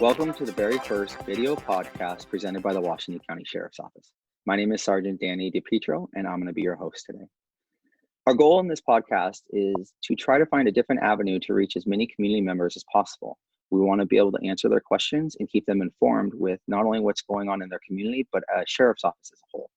Welcome to the very first video podcast presented by the Washington County Sheriff's Office. My name is Sergeant Danny DiPietro, and I'm going to be your host today. Our goal in this podcast is to try to find a different avenue to reach as many community members as possible. We want to be able to answer their questions and keep them informed with not only what's going on in their community, but a sheriff's office as a whole.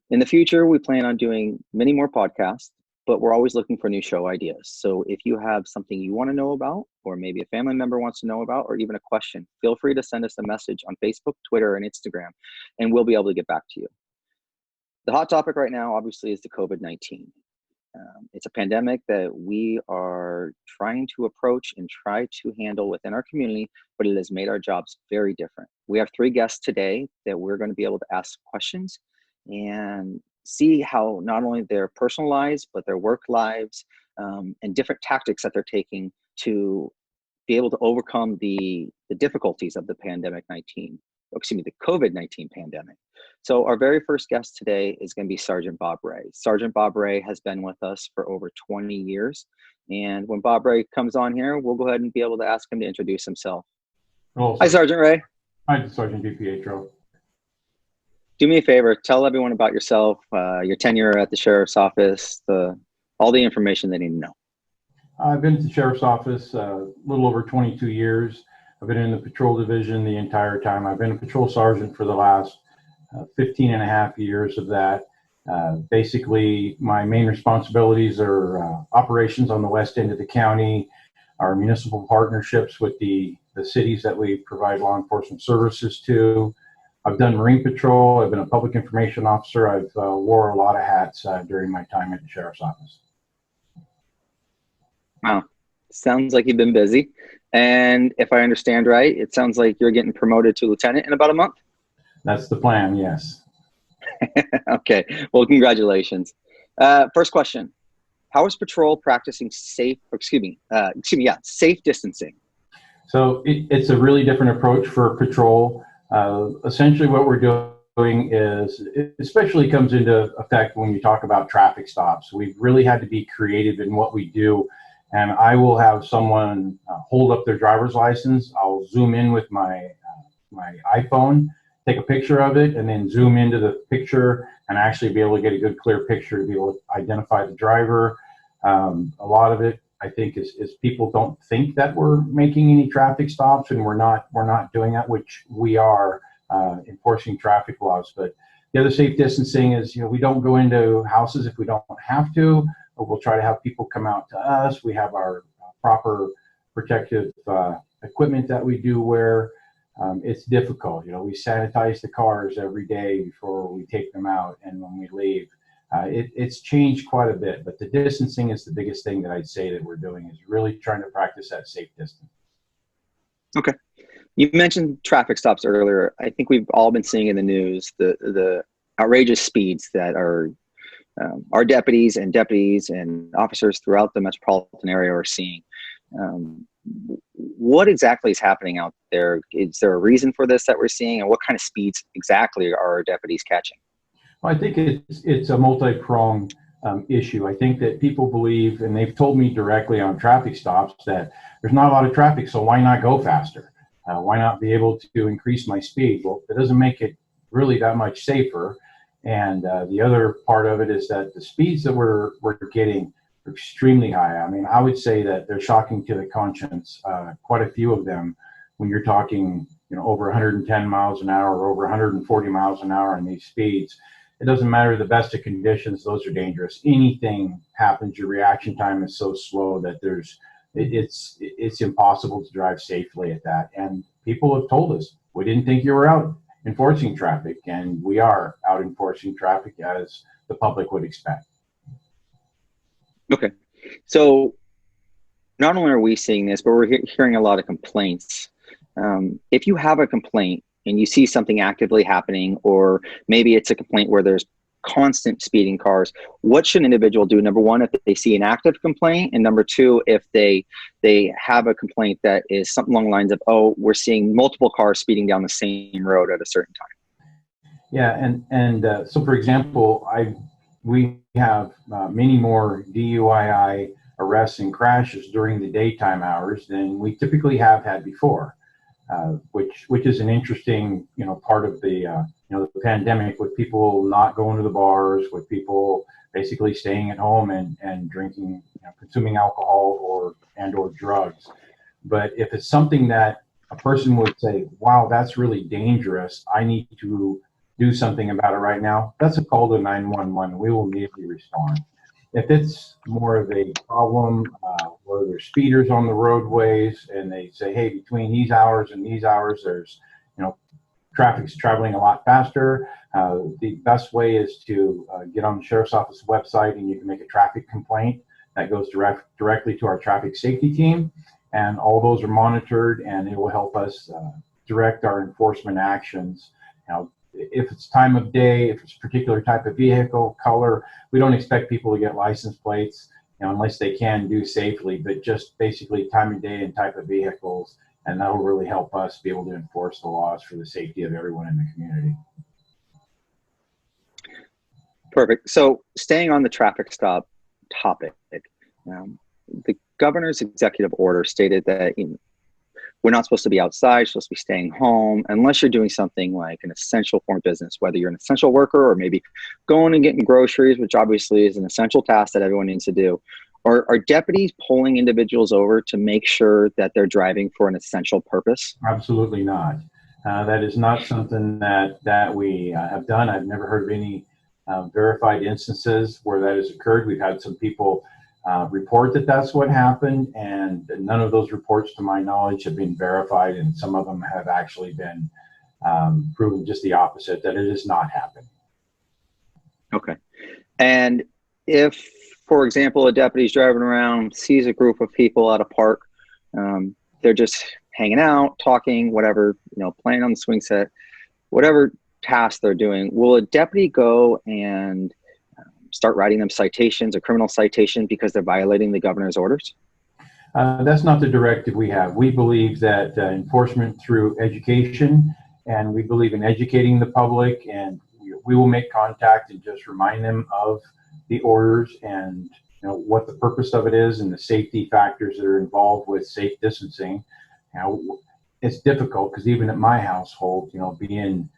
In the future, we plan on doing many more podcasts, but we're always looking for new show ideas. So if you have something you want to know about, or maybe a family member wants to know about, or even a question, feel free to send us a message on Facebook, Twitter, and Instagram, and we'll be able to get back to you. The hot topic right now, obviously, is the COVID-19. It's a pandemic that we are trying to approach and try to handle within our community, but it has made our jobs very different. We have 3 guests today that we're going to be able to ask questions and see how not only their personal lives, but their work lives and different tactics that they're taking to be able to overcome the difficulties of the the COVID-19 pandemic. So our very first guest today is going to be Sergeant Bob Ray. Sergeant Bob Ray has been with us for over 20 years. And when Bob Ray comes on here, we'll go ahead and be able to ask him to introduce himself. Hello, Hi, Sergeant Ray. Hi, Sergeant DiPietro. Do me a favor, tell everyone about yourself, your tenure at the Sheriff's Office, all the information they need to know. I've been to the Sheriff's Office a little over 22 years. I've been in the patrol division the entire time. I've been a patrol sergeant for the last 15 and a half years of that. Basically, my main responsibilities are operations on the west end of the county, our municipal partnerships with the cities that we provide law enforcement services to. I've done Marine Patrol. I've been a public information officer. I've wore a lot of hats during my time at the Sheriff's Office. Wow. Sounds like you've been busy. And if I understand right, it sounds like you're getting promoted to lieutenant in about a month? That's the plan, yes. Okay. Well, congratulations. First question. How is patrol practicing safe distancing? So it's a really different approach for patrol. Essentially what we're doing is, it especially comes into effect when you talk about traffic stops. We've really had to be creative in what we do. And I will have someone hold up their driver's license. I'll zoom in with my iPhone, take a picture of it, and then zoom into the picture and actually be able to get a good clear picture to be able to identify the driver. A lot of it, I think, is people don't think that we're making any traffic stops, and we're not doing that, which we are enforcing traffic laws. But the other safe distancing is, we don't go into houses if we don't have to, but we'll try to have people come out to us. We have our proper protective equipment that we do wear. It's difficult. We sanitize the cars every day before we take them out and when we leave. It's changed quite a bit, but the distancing is the biggest thing that I'd say that we're doing, is really trying to practice that safe distance. Okay. You mentioned traffic stops earlier. I think we've all been seeing in the news the outrageous speeds that our deputies and officers throughout the metropolitan area are seeing. What exactly is happening out there? Is there a reason for this that we're seeing, and what kind of speeds exactly are our deputies catching? Well, I think it's a multi-pronged issue. I think that people believe, and they've told me directly on traffic stops, that there's not a lot of traffic, so why not go faster? Why not be able to increase my speed? Well, it doesn't make it really that much safer. And the other part of it is that the speeds that we're getting are extremely high. I mean, I would say that they're shocking to the conscience. Quite a few of them, when you're talking, over 110 miles an hour or over 140 miles an hour on these speeds. It doesn't matter the best of conditions; those are dangerous. Anything happens, your reaction time is so slow that it's impossible to drive safely at that. And people have told us, we didn't think you were out enforcing traffic, and we are out enforcing traffic as the public would expect. Okay, so not only are we seeing this, but we're hearing a lot of complaints. If you have a complaint and you see something actively happening, or maybe it's a complaint where there's constant speeding cars, what should an individual do? Number one, if they see an active complaint, and number two, if they have a complaint that is something along the lines of, oh, we're seeing multiple cars speeding down the same road at a certain time. Yeah, and so for example, we have many more DUI arrests and crashes during the daytime hours than we typically have had before. which is an interesting, part of the the pandemic, with people not going to the bars, with people basically staying at home and drinking, consuming alcohol or drugs. But if it's something that a person would say, wow, that's really dangerous, I need to do something about it right now, that's a call to 911. We will immediately respond. If it's more of a problem where there's speeders on the roadways and they say, hey, between these hours and these hours, there's, traffic's traveling a lot faster, the best way is to get on the Sheriff's Office website, and you can make a traffic complaint that goes directly to our traffic safety team. And all those are monitored, and it will help us direct our enforcement actions. If it's time of day, if it's a particular type of vehicle, color, we don't expect people to get license plates, unless they can do safely, but just basically time of day and type of vehicles. And that'll really help us be able to enforce the laws for the safety of everyone in the community. Perfect. So staying on the traffic stop topic, the governor's executive order stated that we're not supposed to be outside, you're supposed to be staying home, unless you're doing something like an essential form of business, whether you're an essential worker or maybe going and getting groceries, which obviously is an essential task that everyone needs to do. Are deputies pulling individuals over to make sure that they're driving for an essential purpose? Absolutely not. That is not something that we have done. I've never heard of any verified instances where that has occurred. We've had some people report that that's what happened, and none of those reports, to my knowledge, have been verified, and some of them have actually been proven just the opposite, that it has not happened. Okay. And if, for example, a deputy's driving around, sees a group of people at a park, they're just hanging out, talking, whatever, playing on the swing set, whatever task they're doing, will a deputy go and start writing them citations, a criminal citation, because they're violating the governor's orders? That's not the directive we have. We believe that enforcement through education, and we believe in educating the public, and we will make contact and just remind them of the orders and what the purpose of it is and the safety factors that are involved with safe distancing. It's difficult because even at my household, being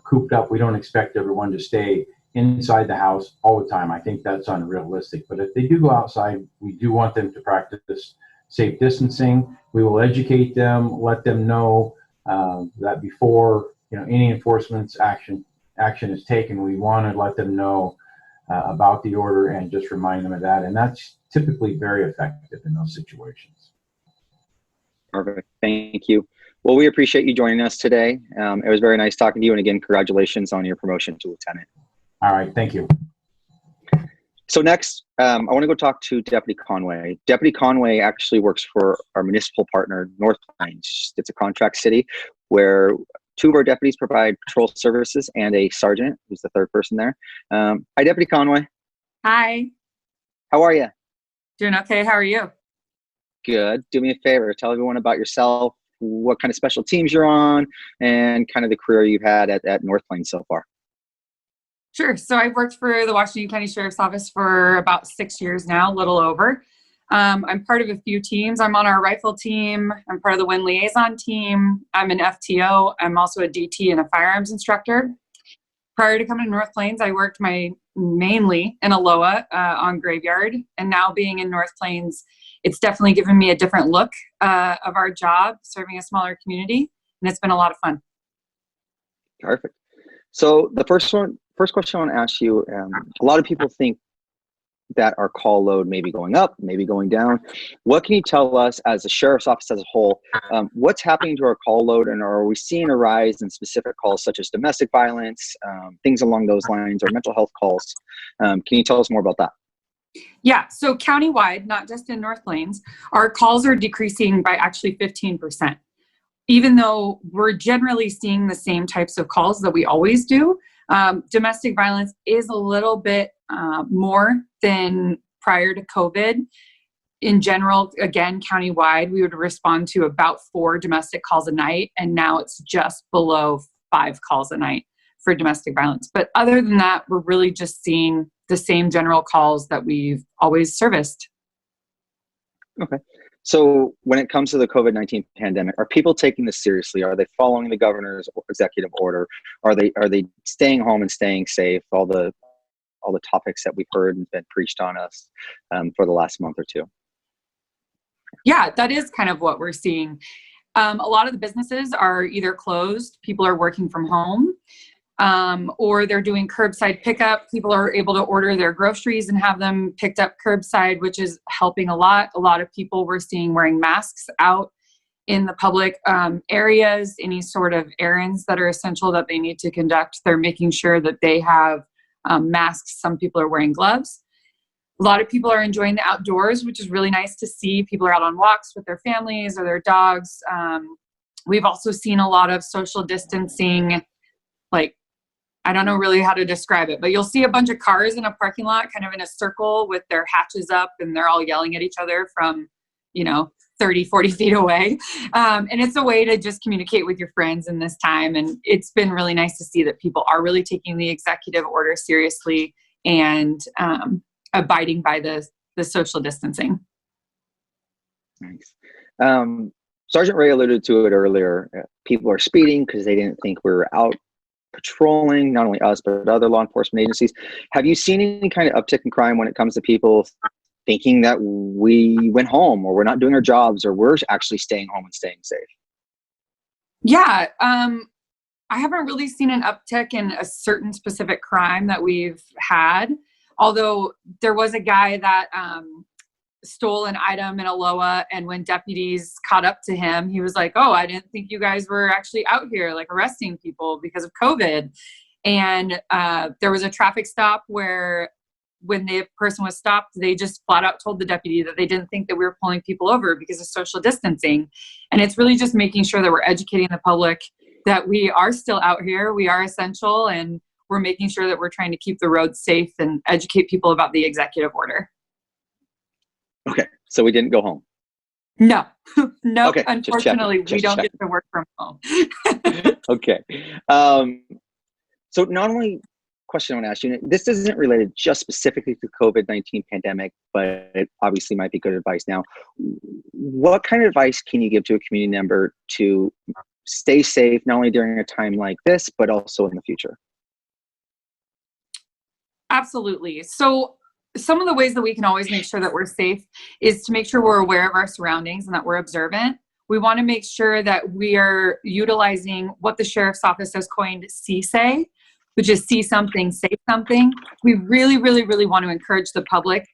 cooped up, we don't expect everyone to stay inside the house all the time. I think that's unrealistic. But if they do go outside, we do want them to practice safe distancing. We will educate them, let them know that before any enforcement action is taken, we want to let them know about the order and just remind them of that. And that's typically very effective in those situations. Perfect. Thank you. Well, we appreciate you joining us today. It was very nice talking to you. And again, congratulations on your promotion to lieutenant. All right. Thank you. So next, I want to go talk to Deputy Conway. Deputy Conway actually works for our municipal partner, North Plains. It's a contract city where two of our deputies provide patrol services and a sergeant, who's the third person there. Hi, Deputy Conway. Hi. How are you? Doing okay. How are you? Good. Do me a favor. Tell everyone about yourself, what kind of special teams you're on, and kind of the career you've had at North Plains so far. Sure. So I've worked for the Washington County Sheriff's Office for about 6 years now, a little over. I'm part of a few teams. I'm on our rifle team. I'm part of the WIN liaison team. I'm an FTO. I'm also a DT and a firearms instructor. Prior to coming to North Plains, I worked mainly in Aloha on graveyard. And now being in North Plains, it's definitely given me a different look of our job, serving a smaller community. And it's been a lot of fun. Perfect. So the first question I want to ask you, a lot of people think that our call load may be going up, maybe going down. What can you tell us as a sheriff's office as a whole, what's happening to our call load, and are we seeing a rise in specific calls such as domestic violence, things along those lines, or mental health calls? Can you tell us more about that? Yeah, so countywide, not just in North Plains, our calls are decreasing by actually 15%. Even though we're generally seeing the same types of calls that we always do, domestic violence is a little bit more than prior to COVID. In general, again, countywide, we would respond to about 4 domestic calls a night, and now it's just below 5 calls a night for domestic violence. But other than that, we're really just seeing the same general calls that we've always serviced. Okay. So when it comes to the COVID-19 pandemic, are people taking this seriously? Are they following the governor's executive order? Are they staying home and staying safe? All the topics that we've heard and been preached on us for the last month or two. Yeah, that is kind of what we're seeing. A lot of the businesses are either closed, people are working from home, or they're doing curbside pickup. People are able to order their groceries and have them picked up curbside, which is helping a lot. A lot of people we're seeing wearing masks out in the public areas, any sort of errands that are essential that they need to conduct. They're making sure that they have masks. Some people are wearing gloves. A lot of people are enjoying the outdoors, which is really nice to see. People are out on walks with their families or their dogs. We've also seen a lot of social distancing, like, I don't know really how to describe it, but you'll see a bunch of cars in a parking lot kind of in a circle with their hatches up, and they're all yelling at each other from, 30, 40 feet away. And it's a way to just communicate with your friends in this time. And it's been really nice to see that people are really taking the executive order seriously and abiding by the social distancing. Nice. Sergeant Ray alluded to it earlier. People are speeding because they didn't think we were out patrolling, not only us, but other law enforcement agencies. Have you seen any kind of uptick in crime when it comes to people thinking that we went home or we're not doing our jobs or we're actually staying home and staying safe? Yeah. I haven't really seen an uptick in a certain specific crime that we've had. Although there was a guy that stole an item in Aloha, and when deputies caught up to him, he was like, "Oh, I didn't think you guys were actually out here like arresting people because of COVID." And there was a traffic stop where when the person was stopped, they just flat out told the deputy that they didn't think that we were pulling people over because of social distancing. And it's really just making sure that we're educating the public that we are still out here, we are essential, and we're making sure that we're trying to keep the roads safe and educate people about the executive order. Okay, so we didn't go home. No, no. Okay, unfortunately, we don't get to work from home. Okay. So not only question I want to ask you, this isn't related just specifically to COVID-19 pandemic, but it obviously might be good advice now. What kind of advice can you give to a community member to stay safe, not only during a time like this, but also in the future? Absolutely. So some of the ways that we can always make sure that we're safe is to make sure we're aware of our surroundings and that we're observant. We want to make sure that we are utilizing what the sheriff's office has coined CSAY, which is see something, say something. We really, really, really want to encourage the public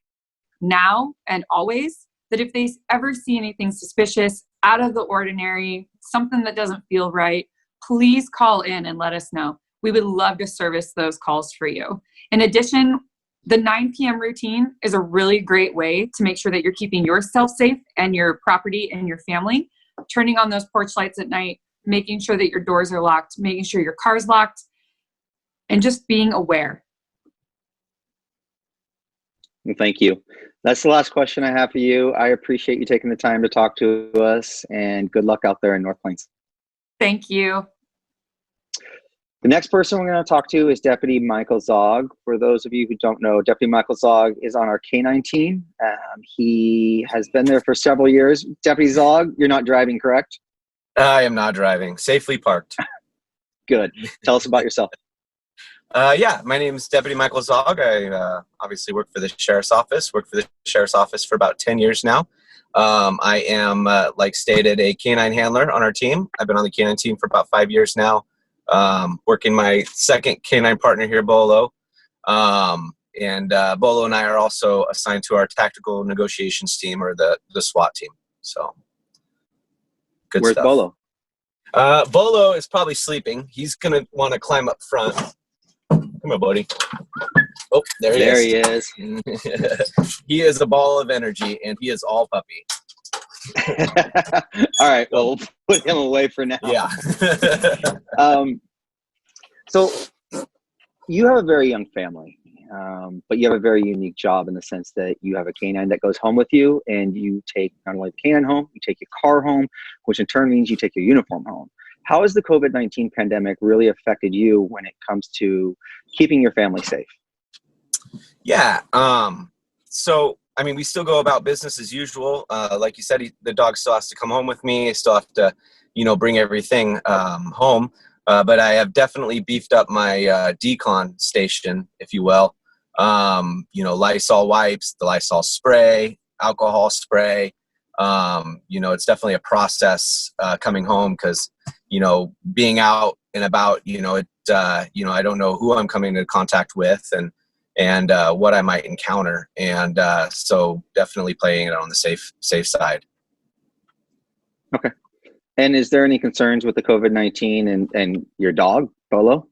now and always that if they ever see anything suspicious, out of the ordinary, something that doesn't feel right, please call in and let us know. We would love to service those calls for you. In addition, the 9 p.m. routine is a really great way to make sure that you're keeping yourself safe and your property and your family. Turning on those porch lights at night, making sure that your doors are locked, making sure your car's locked, and just being aware. Well, thank you. That's the last question I have for you. I appreciate you taking the time to talk to us, and good luck out there in North Plains. Thank you. The next person we're going to talk to is Deputy Michael Zaugg. For those of you who don't know, Deputy Michael Zaugg is on our K9 team. He has been there for several years. Deputy Zaugg, you're not driving, correct? I am not driving. Safely parked. Good. Tell us about yourself. Yeah, my name is Deputy Michael Zaugg. I obviously work for the Sheriff's Office. Worked for the Sheriff's Office for about 10 years now. I am, like stated, a K9 handler on our team. I've been on the K9 team for about 5 years now. Working my second K9 partner here, Bolo. And Bolo and I are also assigned to our tactical negotiations team, or the SWAT team. So, good Where's stuff. Bolo? Bolo is probably sleeping. He's going to want to climb up front. Come on, buddy. Oh, there he is. He is a ball of energy, and he is all puppy. All right, well, we'll put him away for now. Yeah. So you have a very young family, but you have a very unique job in the sense that you have a K9 that goes home with you, and you take not only the K9 home, you take your car home, which in turn means you take your uniform home. How has the COVID-19 pandemic really affected you when it comes to keeping your family safe? Yeah. So I mean, we still go about business as usual. Like you said, the dog still has to come home with me. I still have to, bring everything home. But I have definitely beefed up my decon station, if you will. Lysol wipes, the Lysol spray, alcohol spray. It's definitely a process coming home because, being out and about, I don't know who I'm coming into contact with and what I might encounter. And so definitely playing it on the safe side. Okay. And is there any concerns with the COVID-19 and your dog, Bolo?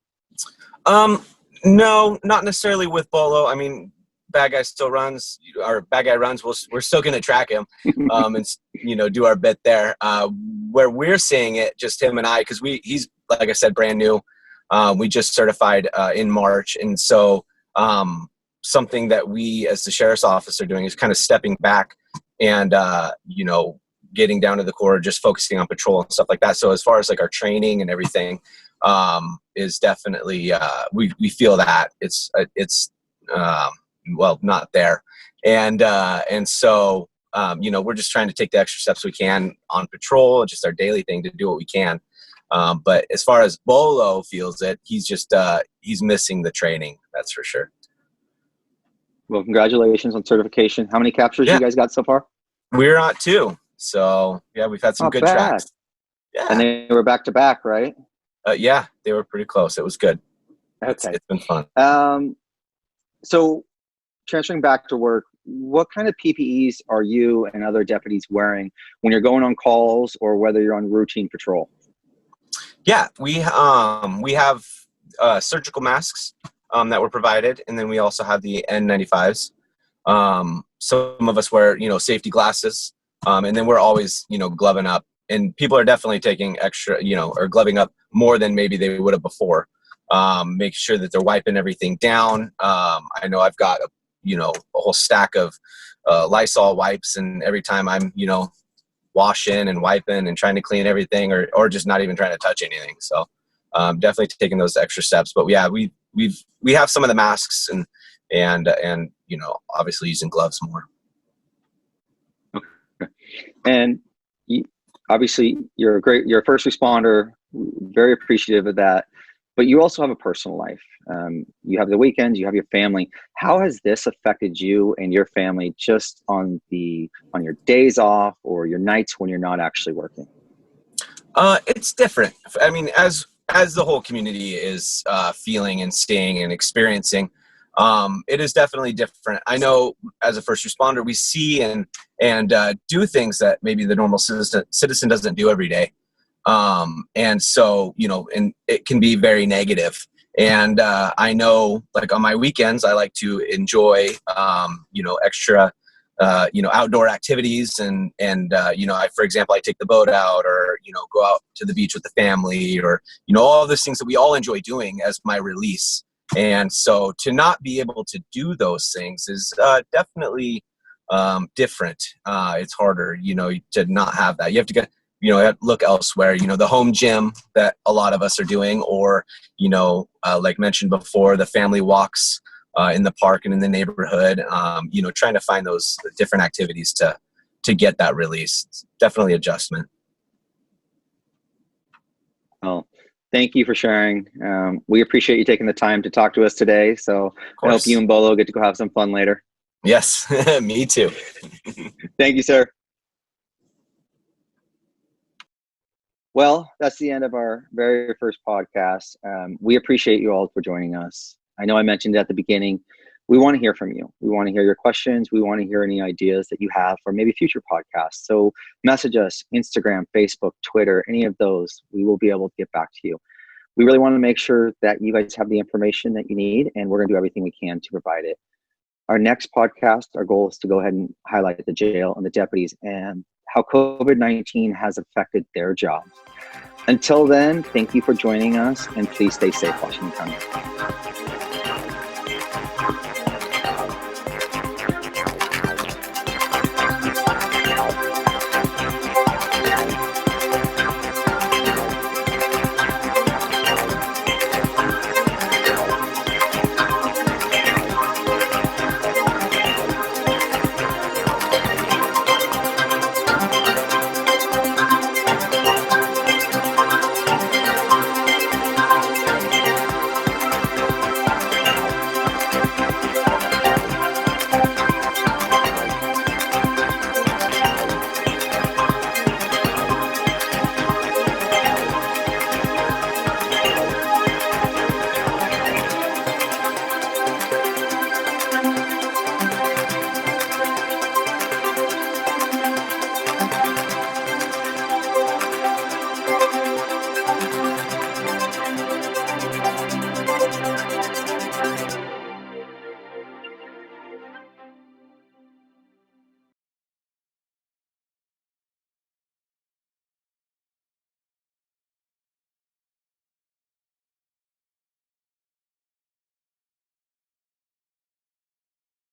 No, not necessarily with Bolo. I mean, bad guy still runs, or bad guy runs. We're still going to track him, and do our bit there. Where we're seeing it, just him and I, because he's, like I said, brand new. We just certified in March, and so something that we as the sheriff's office are doing is kind of stepping back and getting down to the core, just focusing on patrol and stuff like that. So as far as like our training and everything, is definitely we feel that it's not there, and so we're just trying to take the extra steps we can on patrol, just our daily thing to do what we can. But as far as Bolo feels it, he's just he's missing the training, that's for sure. Well, congratulations on certification. How many captures you guys got so far? We're at 2. So yeah, we've had some good tracks. Yeah, and they were back to back, right? Yeah, they were pretty close. It was good. Okay, it's been fun. So transferring back to work, what kind of PPEs are you and other deputies wearing when you're going on calls or whether you're on routine patrol? Yeah, we have surgical masks that were provided, and then we also have the N95s. Some of us wear, safety glasses, and then we're always, gloving up. And people are definitely taking extra, or gloving up more than maybe they would have before. Make sure that they're wiping everything down. I know I've got a whole stack of Lysol wipes, and every time I'm washing and wiping and trying to clean everything, or just not even trying to touch anything. So definitely taking those extra steps. But yeah, we have some of the masks and obviously using gloves more. Okay. And obviously you're a first responder, very appreciative of that, but you also have a personal life. You have the weekends, you have your family. How has this affected you and your family just on your days off or your nights when you're not actually working? It's different. I mean, as the whole community is feeling and seeing and experiencing, it is definitely different. I know as a first responder, we see and do things that maybe the normal citizen doesn't do every day. And so, and it can be very negative. And I know, like on my weekends, I like to enjoy, extra, outdoor activities. And for example, I take the boat out or, go out to the beach with the family or, all of those things that we all enjoy doing as my release. And so to not be able to do those things is definitely different. It's harder, to not have that. You have to get, look elsewhere, the home gym that a lot of us are doing, or, like mentioned before, the family walks in the park and in the neighborhood, trying to find those different activities to get that release. It's definitely adjustment. Well, thank you for sharing. We appreciate you taking the time to talk to us today. So I hope you and Bolo get to go have some fun later. Yes, me too. Thank you, sir. Well, that's the end of our very first podcast. We appreciate you all for joining us. I know I mentioned at the beginning, we want to hear from you. We want to hear your questions. We want to hear any ideas that you have for maybe future podcasts. So message us, Instagram, Facebook, Twitter, any of those. We will be able to get back to you. We really want to make sure that you guys have the information that you need, and we're going to do everything we can to provide it. Our next podcast, our goal is to go ahead and highlight the jail and the deputies and how COVID-19 has affected their jobs. Until then, thank you for joining us, and please stay safe, Washington County.